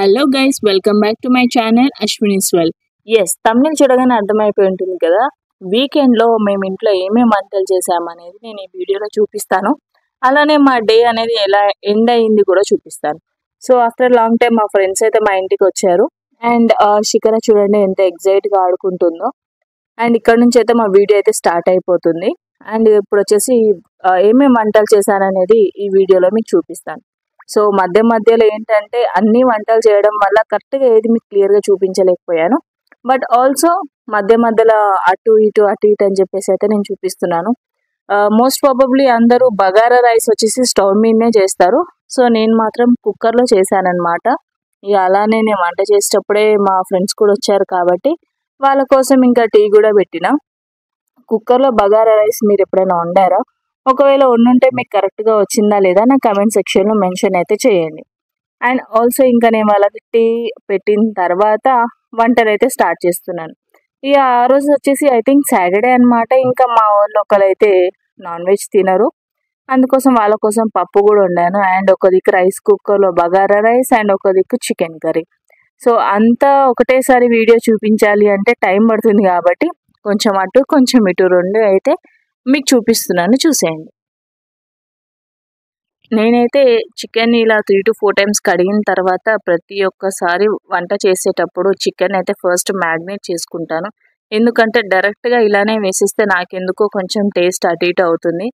Hello guys, welcome back to my channel Ashwini's well. Yes, తమిళ చూడగానే అర్థమైపోయి ఉంటుంది కదా. వీకెండ్లో మేము ఇంట్లో ఏమేమి వంటలు చేసామనేది నేను ఈ వీడియోలో చూపిస్తాను. అలానే మా డే అనేది ఎలా ఎండ్ అయింది కూడా చూపిస్తాను. సో ఆఫ్టర్ లాంగ్ టైం మా ఫ్రెండ్స్ అయితే మా ఇంటికి వచ్చారు. అండ్ శిఖర చూడండి ఎంత ఎగ్జైట్గా ఆడుకుంటుందో. అండ్ ఇక్కడ నుంచి అయితే మా వీడియో అయితే స్టార్ట్ అయిపోతుంది. అండ్ ఇప్పుడు వచ్చేసి ఏమేమి వంటలు చేశాననేది ఈ వీడియోలో మీకు చూపిస్తాను. సో మధ్యలో ఏంటంటే అన్ని వంటలు చేయడం వల్ల కరెక్ట్గా ఏది మీకు క్లియర్గా చూపించలేకపోయాను. బట్ ఆల్సో మధ్యలో అటు ఇటు అని చెప్పేసి అయితే నేను చూపిస్తున్నాను. మోస్ట్ ప్రాబబ్లీ అందరూ బగారా రైస్ వచ్చేసి స్టవ్ మీదనే చేస్తారు. సో నేను మాత్రం కుక్కర్లో చేశానమాట. ఇక అలానే నేను వంట చేసేటప్పుడే మా ఫ్రెండ్స్ కూడా వచ్చారు కాబట్టి వాళ్ళ కోసం ఇంకా టీ కూడా పెట్టిన. కుక్కర్లో బగారా రైస్ మీరు ఎప్పుడైనా వండారా? ఒకవేళ వండుంటే మీకు కరెక్ట్గా వచ్చిందా లేదా నా కమెంట్ సెక్షన్లో మెన్షన్ అయితే చేయండి. అండ్ ఆల్సో ఇంకా నేను వాళ్ళకి టీ పెట్టిన తర్వాత వంటలు అయితే స్టార్ట్ చేస్తున్నాను. ఇక ఆ రోజు వచ్చేసి ఐ థింక్ సాటర్డే అనమాట. ఇంకా మా వాళ్ళు ఒకరైతే నాన్ వెజ్ తినరు, అందుకోసం వాళ్ళ కోసం పప్పు కూడా వండాను. అండ్ ఒక దిక్కు రైస్ కుక్కర్లో బగారా రైస్ అండ్ ఒక దిక్కు చికెన్ కర్రీ. సో అంతా ఒకటేసారి వీడియో చూపించాలి అంటే టైం పడుతుంది కాబట్టి కొంచెం అటు కొంచెం ఇటు రెండు అయితే మీకు చూపిస్తున్నాను, చూసేయండి. నేనైతే చికెన్ ఇలా 3 to 4 times కడిగిన తర్వాత ప్రతి ఒక్కసారి వంట చేసేటప్పుడు చికెన్ అయితే ఫస్ట్ మ్యాగ్నేట్ చేసుకుంటాను. ఎందుకంటే డైరెక్ట్గా ఇలానే వేసిస్తే నాకెందుకో కొంచెం టేస్ట్ అటు ఇటు అవుతుంది.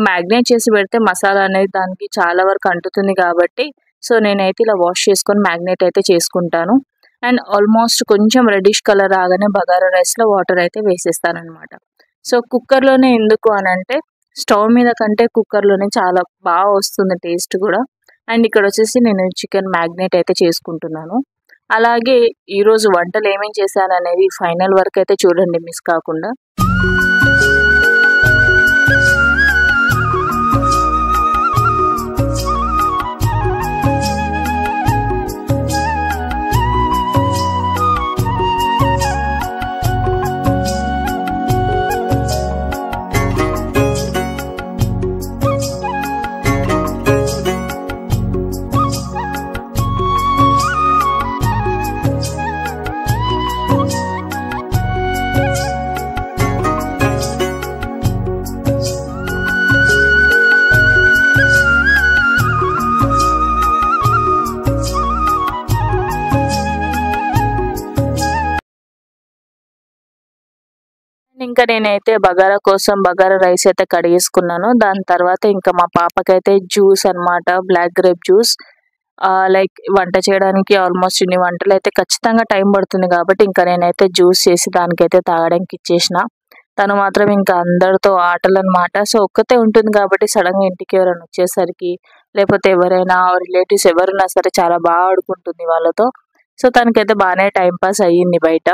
మ్యాగ్నేట్ చేసి పెడితే మసాలా అనేది దానికి చాలా వరకు అంటుతుంది కాబట్టి సో నేనైతే ఇలా వాష్ చేసుకొని మ్యాగ్నేట్ అయితే చేసుకుంటాను. అండ్ ఆల్మోస్ట్ కొంచెం రెడ్డిష్ కలర్ రాగానే బగారా రైస్లో వాటర్ అయితే వేసేస్తాను అనమాట. సో కుక్కర్లోనే ఎందుకు అని అంటే స్టవ్ మీద కంటే కుక్కర్లోనే చాలా బాగా వస్తుంది టేస్ట్ కూడా. అండ్ ఇక్కడ వచ్చేసి నేను చికెన్ మ్యాగ్నేట్ అయితే చేసుకుంటున్నాను. అలాగే ఈరోజు వంటలు ఏమేమి చేశాను అనేది ఫైనల్ వరకు అయితే చూడండి, మిస్ కాకుండా. ఇంకా నేనైతే బగారా కోసం బగారా రైస్ అయితే కడిగేసుకున్నాను. దాని తర్వాత ఇంకా మా పాపకైతే జ్యూస్ అనమాట, బ్లాక్ గ్రేప్ జ్యూస్. లైక్ వంట చేయడానికి ఆల్మోస్ట్ ఇన్ని వంటలు అయితే ఖచ్చితంగా టైం పడుతుంది కాబట్టి ఇంకా నేనైతే జ్యూస్ చేసి దానికైతే తాగడానికి ఇచ్చేసిన. తను మాత్రం ఇంకా అందరితో ఆటలు అనమాట. సో ఒక్కతే ఉంటుంది కాబట్టి సడన్గా ఇంటికి ఎవరైనా వచ్చేసరికి లేకపోతే ఎవరైనా రిలేటివ్స్ ఎవరున్నా సరే చాలా బాగా ఆడుకుంటుంది వాళ్ళతో. సో తనకైతే బాగానే టైం పాస్ అయ్యింది బయట.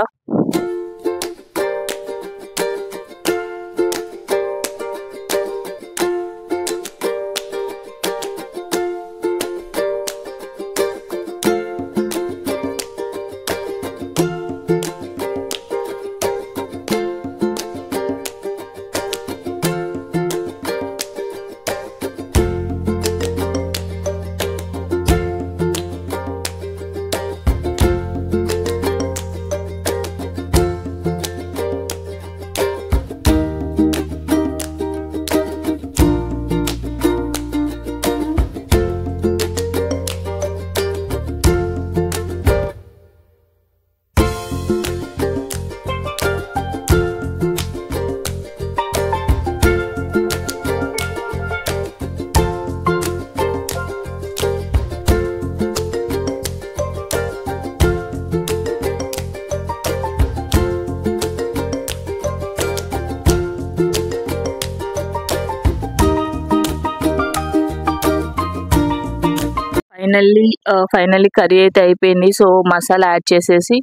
ఫైనల్లీ కర్రీ అయితే అయిపోయింది. సో మసాలా యాడ్ చేసేసి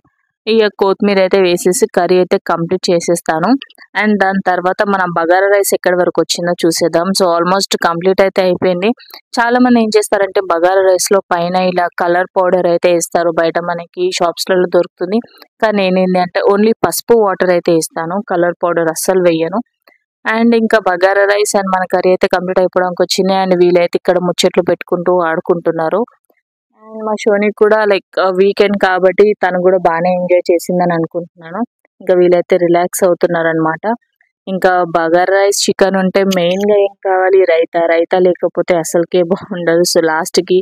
ఇక కొత్తిమీర అయితే వేసేసి కర్రీ అయితే కంప్లీట్ చేసేస్తాను. అండ్ దాని తర్వాత మన బగారా రైస్ ఎక్కడి వరకు వచ్చిందో చూసేద్దాం. సో ఆల్మోస్ట్ కంప్లీట్ అయితే అయిపోయింది. చాలా మంది ఏం చేస్తారంటే బగారా రైస్లో పైన ఇలా కలర్ పౌడర్ అయితే వేస్తారు, బయట మనకి షాప్స్లలో దొరుకుతుంది. కానీ నేను ఏంటంటే ఓన్లీ పసుపు వాటర్ అయితే వేస్తాను, కలర్ పౌడర్ అస్సలు వేయను. అండ్ ఇంకా బగారా రైస్ అండ్ మన కర్రీ అయితే కంప్లీట్ అయిపోవడానికి వచ్చింది. అండ్ వీలైతే ఇక్కడ ముచ్చట్లు పెట్టుకుంటూ ఆడుకుంటున్నారు. అండ్ మా షోని కూడా లైక్ వీకెండ్ కాబట్టి తను కూడా బాగానే ఎంజాయ్ చేసిందని అనుకుంటున్నాను. ఇంకా వీళ్ళైతే రిలాక్స్ అవుతున్నారనమాట. ఇంకా బగారా రైస్, చికెన్ ఉంటే మెయిన్గా ఏం కావాలి, రైతా లేకపోతే అసలుకే బాగుండదు. సో లాస్ట్కి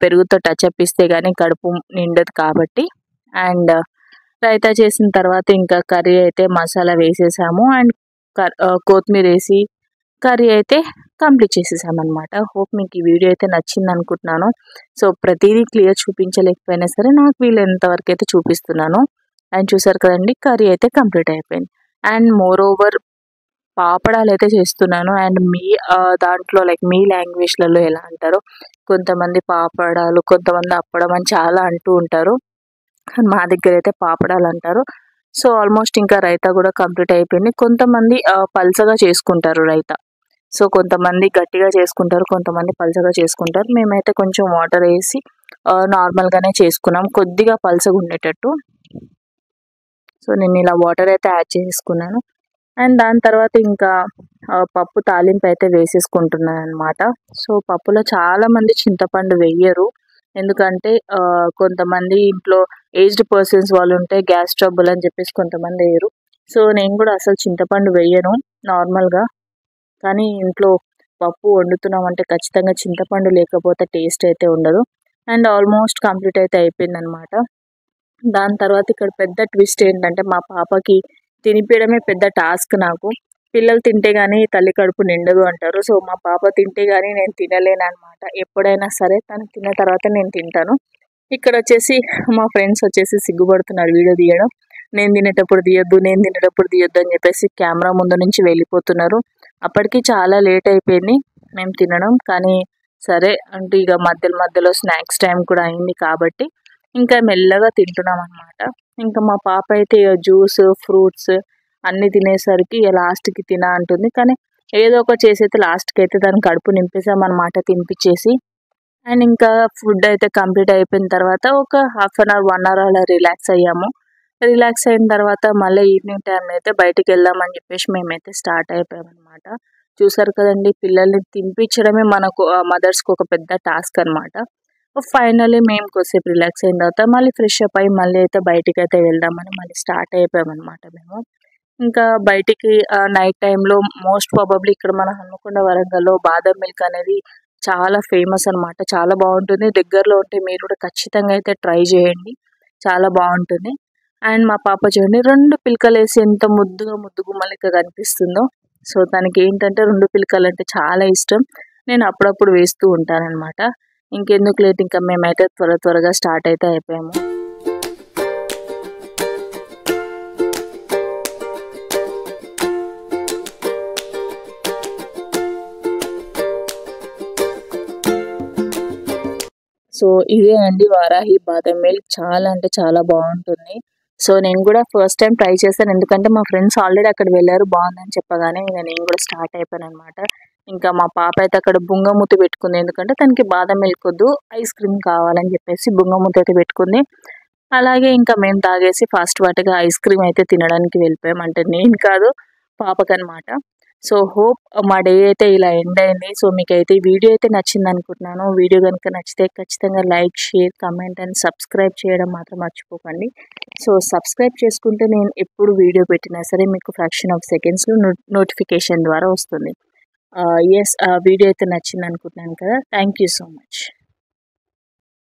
పెరుగుతో టచ్అప్ ఇస్తే కానీ కడుపు నిండదు కాబట్టి. అండ్ రైతా చేసిన తర్వాత ఇంకా కర్రీ అయితే మసాలా వేసేసాము. అండ్ కొత్తిమీర వేసి కర్రీ అయితే కంప్లీట్ చేసేసామన్నమాట. హోప్ మీకు ఈ వీడియో అయితే నచ్చింది అనుకుంటున్నాను. సో ప్రతిదీ క్లియర్ చూపించలేకపోయినా సరే నాకు వీలైనంత వరకు అయితే చూపిస్తున్నాను. అండ్ చూసారు కదండి, కర్రీ అయితే కంప్లీట్ అయిపోయింది. అండ్ మోర్ ఓవర్ పాపడాలు అయితే చేస్తున్నాను. అండ్ మీ దాంట్లో లైక్ మీ లాంగ్వేజ్లలో ఎలా అంటారో, కొంతమంది పాపడాలు, కొంతమంది అప్పడం అని చాలా అంటూ ఉంటారు. మా దగ్గర అయితే పాపడాలు అంటారు. సో ఆల్మోస్ట్ ఇంకా రైతా కూడా కంప్లీట్ అయిపోయింది. కొంతమంది పల్చగా చేసుకుంటారు రైతా. సో కొంతమంది గట్టిగా చేసుకుంటారు, కొంతమంది పల్చగా చేసుకుంటారు. మేమైతే కొంచెం వాటర్ వేసి నార్మల్గానే చేసుకున్నాం, కొద్దిగా పల్చగా ఉండేటట్టు. సో నేను ఇలా వాటర్ అయితే యాడ్ చేసుకున్నాను. అండ్ దాని తర్వాత ఇంకా పప్పు తాలింపు అయితే వేసేసుకుంటున్నాను అనమాట. సో పప్పులో చాలామంది చింతపండు వెయ్యరు, ఎందుకంటే కొంతమంది ఇంట్లో ఏజ్డ్ పర్సన్స్ వాళ్ళు ఉంటే గ్యాస్ ట్రబుల్ అని చెప్పేసి కొంతమంది వేయరు. సో నేను కూడా అసలు చింతపండు వేయను నార్మల్గా. కానీ ఇంట్లో పప్పు వండుతున్నామంటే ఖచ్చితంగా చింతపండు లేకపోతే టేస్ట్ అయితే ఉండదు. అండ్ ఆల్మోస్ట్ కంప్లీట్ అయితే అయిపోయింది అనమాట. దాని తర్వాత ఇక్కడ పెద్ద ట్విస్ట్ ఏంటంటే, మా పాపకి తినిపించడమే పెద్ద టాస్క్ నాకు. పిల్లలు తింటే కానీ తల్లి కడుపు నిండదు అంటారు. సో మా పాప తింటే కానీ నేను తినలేను అనమాట. ఎప్పుడైనా సరే తను తిన్న తర్వాత నేను తింటాను. ఇక్కడ వచ్చేసి మా ఫ్రెండ్స్ వచ్చేసి సిగ్గుపడుతున్నారు వీడియో తీయడం. నేను తినేటప్పుడు తీయొద్దు అని చెప్పేసి కెమెరా ముందు నుంచి వెళ్ళిపోతున్నారు. అప్పటికి చాలా లేట్ అయిపోయింది మేము తినడం. కానీ సరే అంటే ఇక మధ్యలో స్నాక్స్ టైం కూడా అయింది కాబట్టి ఇంకా మెల్లగా తింటున్నాం అనమాట. ఇంకా మా పాప అయితే జ్యూస్, ఫ్రూట్స్ అన్నీ తినేసరికి లాస్ట్కి తిన అంటుంది. కానీ ఏదో ఒక చేసి అయితే లాస్ట్కి అయితే దాన్ని కడుపు నింపేసామన్నమాట తినిపించేసి. అండ్ ఇంకా ఫుడ్ అయితే కంప్లీట్ అయిపోయిన తర్వాత ఒక హాఫ్ అన్ అవర్ 1 అవర్ అలా రిలాక్స్ అయ్యాము. రిలాక్స్ అయిన తర్వాత మళ్ళీ ఈవినింగ్ టైంలో అయితే బయటికి వెళ్దామని చెప్పేసి మేమైతే స్టార్ట్ అయిపోయామన్నమాట. చూసారు కదండి, పిల్లల్ని తినిపించడమే మనకు మదర్స్కి ఒక పెద్ద టాస్క్ అనమాట. ఫైనల్లీ మేము కొద్దిసేపు రిలాక్స్ అయిన తర్వాత మళ్ళీ ఫ్రెష్ అప్ అయ్యి మళ్ళీ అయితే బయటికి అయితే వెళ్దామని మళ్ళీ స్టార్ట్ అయిపోయామన్నమాట మేము. ఇంకా బయటికి నైట్ టైంలో మోస్ట్ ప్రాబబ్లీ ఇక్కడ మన హన్మకొండ వరంగల్లో బాదం మిల్క్ అనేది చాలా ఫేమస్ అనమాట. చాలా బాగుంటుంది. దగ్గరలో ఉంటే మీరు కూడా ఖచ్చితంగా అయితే ట్రై చేయండి, చాలా బాగుంటుంది. అండ్ మా పాప చూడండి 2 పిలకలు వేసి ఎంత ముద్దు గుమ్మలక కనిపిస్తుందో. సో తనకి ఏంటంటే 2 పిలకలు అంటే చాలా ఇష్టం. నేను అప్పుడప్పుడు వేస్తూ ఉంటానన్నమాట. ఇంకెందుకు లేట్, ఇంకా మేమైతే త్వరగా స్టార్ట్ అయితే అయిపోయాము. సో ఇదే అండి వారాహి బాదం మిల్క్. చాలా అంటే చాలా బాగుంటుంది. సో నేను కూడా ఫస్ట్ టైం ట్రై చేశాను, ఎందుకంటే మా ఫ్రెండ్స్ ఆల్రెడీ అక్కడ వెళ్ళారు, బాగుందని చెప్పగానే ఇంకా నేను కూడా స్టార్ట్ అయిపోయాను అనమాట. ఇంకా మా పాప అయితే అక్కడ బుంగమూతి పెట్టుకుంది, ఎందుకంటే తనకి బాదం మిల్క్ వద్దు, ఐస్ క్రీమ్ కావాలని చెప్పేసి బుంగమూతి అయితే పెట్టుకుంది. అలాగే ఇంకా మేము తాగేసి ఫాస్ట్ వాటిగా ఐస్ క్రీమ్ అయితే తినడానికి వెళ్ళిపోయాం. అంటే నేను కాదు, పాపకనమాట. సో హోప్ మా డే అయితే ఇలా ఎండ్ అయింది. సో మీకైతే ఈ వీడియో అయితే నచ్చింది అనుకుంటున్నాను. వీడియో కనుక నచ్చితే ఖచ్చితంగా like, share, comment and subscribe చేయడం మాత్రం మర్చిపోకండి. సో సబ్స్క్రైబ్ చేసుకుంటే నేను ఎప్పుడు వీడియో పెట్టినా సరే మీకు ఫ్రాక్షన్ ఆఫ్ సెకండ్స్లో నోటిఫికేషన్ ద్వారా వస్తుంది. ఎస్, వీడియో అయితే నచ్చింది అనుకుంటున్నాను కదా. Thank you so much.